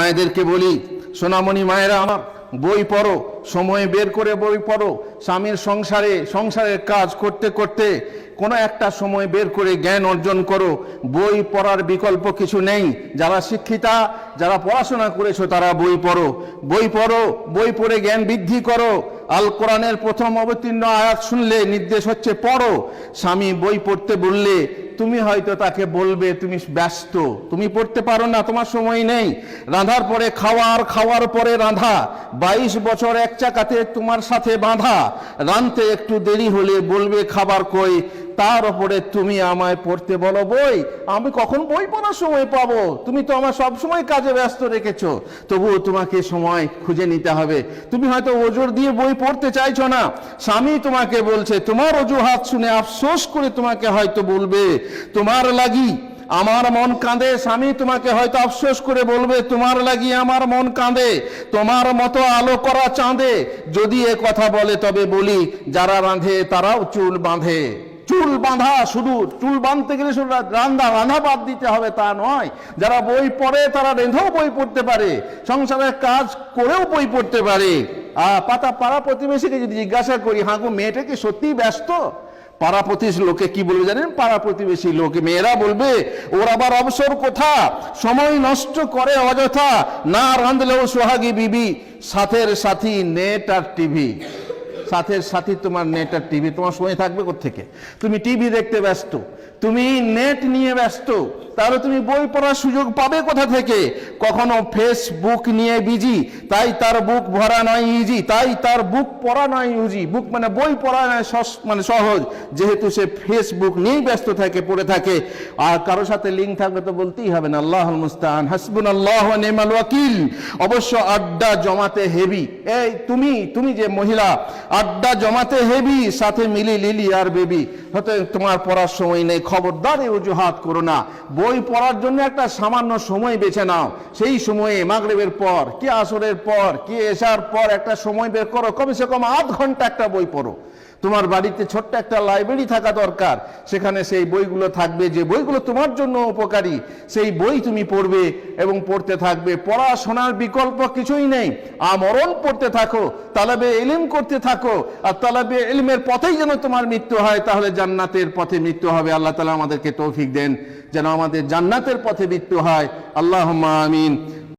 মায়েদেরকে বলি, সোনামণি মায়েরা আমার, বই পড়ো, সময় বের করে বই পড়ো। স্বামীর সংসারের কাজ করতে করতে কোনো একটা সময় বের করে জ্ঞান অর্জন করো। বই পড়ার বিকল্প কিছু নেই। যারা শিক্ষিতা, যারা পড়াশোনা করেছো, তারা বই পড়ো, বই পড়ো, বই পড়ে জ্ঞান বৃদ্ধি করো। আল কোরআনের প্রথম অবতীর্ণ আয়াত শুনলে নির্দেশ হচ্ছে পড়ো। স্বামী বই পড়তে বললে তুমি হয়তো তাকে বলবে তুমি ব্যস্ত, তুমি পড়তে পারো না, তোমার সময় নেই। রাঁধার পরে খাওয়ার পরে রাঁধা, 22 বছর এক চাকাতে তোমার সাথে বাঁধা। রাঁধতে একটু দেরি হলে বলবে খাবার কই, তার উপরে তুমি আমায় পড়তে বলো বই। আমি কখন বই পড়ার সময় পাবো? তুমি তো আমার সব সময় কাজে ব্যস্ত রেখেছো। তবুও তোমাকে সময় খুঁজে নিতে হবে। তুমি হয়তো ওজোর দিয়ে বই পড়তে চাইছো না, স্বামী তোমাকে বলছে, তোমার অজুহাত শুনে আফসোস করে তোমাকে হয়তো বলবে তোমার লাগি আমার মন কাঁদে। স্বামী তোমাকে হয়তো আফসোস করে বলবে তোমার লাগি আমার মন কাঁদে, তোমার মতো আলো করা চাঁদে। যদি এ কথা বলে তবে বলি, যারা রাঁধে তারাও চুল বাঁধে। চুল বাঁধা, শুধু চুল বাঁধতে গেলে শুধু রান্না বাদ দিতে হবে তা নয়। যারা বই পড়ে তারা রেঁধেও বই পড়তে পারে, সংসারের কাজ করেও বই পড়তে পারে। পাড়া প্রতিবেশীকে যদি জিজ্ঞাসা করি, হাঁকু মেয়েটা কি সত্যিই ব্যস্ত? পাড়া প্রতিবেশী লোকে কি বলবে জানেন? পাড়া প্রতিবেশী লোকে মেয়েরা বলবে, ওর আবার অবসর কোথা, সময় নষ্ট করে অযথা, না রাঁধলেও সোহাগী বিবি, সাথের সাথী নেট আর টিভি। সাথের সাথী তোমার নেট আর টিভি, তোমার সময় থাকবে কোত্থেকে? তুমি টিভি দেখতে ব্যস্ত, তুমি নেট নিয়ে ব্যস্ত, তাহলে তুমি বই পড়ার সুযোগ পাবে কোথা থেকে? কখনো ফেসবুক নিয়ে বিজি, তাই তার বুক ভরা নয় ইজি, তাই তার বুক পড়া নয় ইজি। বুক মানে বই পড়া নয় মানে সহজ, যেহেতু সে ফেসবুক নিয়েই ব্যস্ত থাকে, পড়ে থাকে। আর কারো সাথে লিঙ্ক থাকবে তো বলতেই হবে না, আল্লাহুল মুস্তাআন, হাসবুনাল্লাহু ওয়া নি'মাল ওয়াকিল। অবশ্য আড্ডা জমাতে হেভি, এই তুমি যে মহিলা, আড্ডা জমাতে হেভি, সাথে মিলি লিলি আর বেবি। হয়তো তোমার পড়ার সময় নেই, খবরদার এই অজুহাত করো না। বই পড়ার জন্য একটা সামান্য সময় বেছে নাও। সেই সময়ে মাগরিবের পর কি আসরের পর কি এশার পর একটা সময় বের করো, কমসে কম আধ ঘন্টা একটা বই পড়ো। তোমার বাড়িতে ছোট্ট একটা লাইব্রেরি থাকা দরকার, সেখানে সেই বইগুলো থাকবে, যে বইগুলো তোমার জন্য উপকারী, সেই বই তুমি পড়বে এবং পড়তে থাকবে। পড়াশোনার বিকল্প কিছুই নেই, আমরণ পড়তে থাকো, তালেবে ইলম করতে থাকো। আর তালেবে ইলমের পথেই যেন তোমার মৃত্যু হয়, তাহলে জান্নাতের পথে মৃত্যু হবে। আল্লাহ তাআলা আমাদেরকে তৌফিক দেন যেন আমাদের জান্নাতের পথে মৃত্যু হয়। আল্লাহুম্মা আমিন।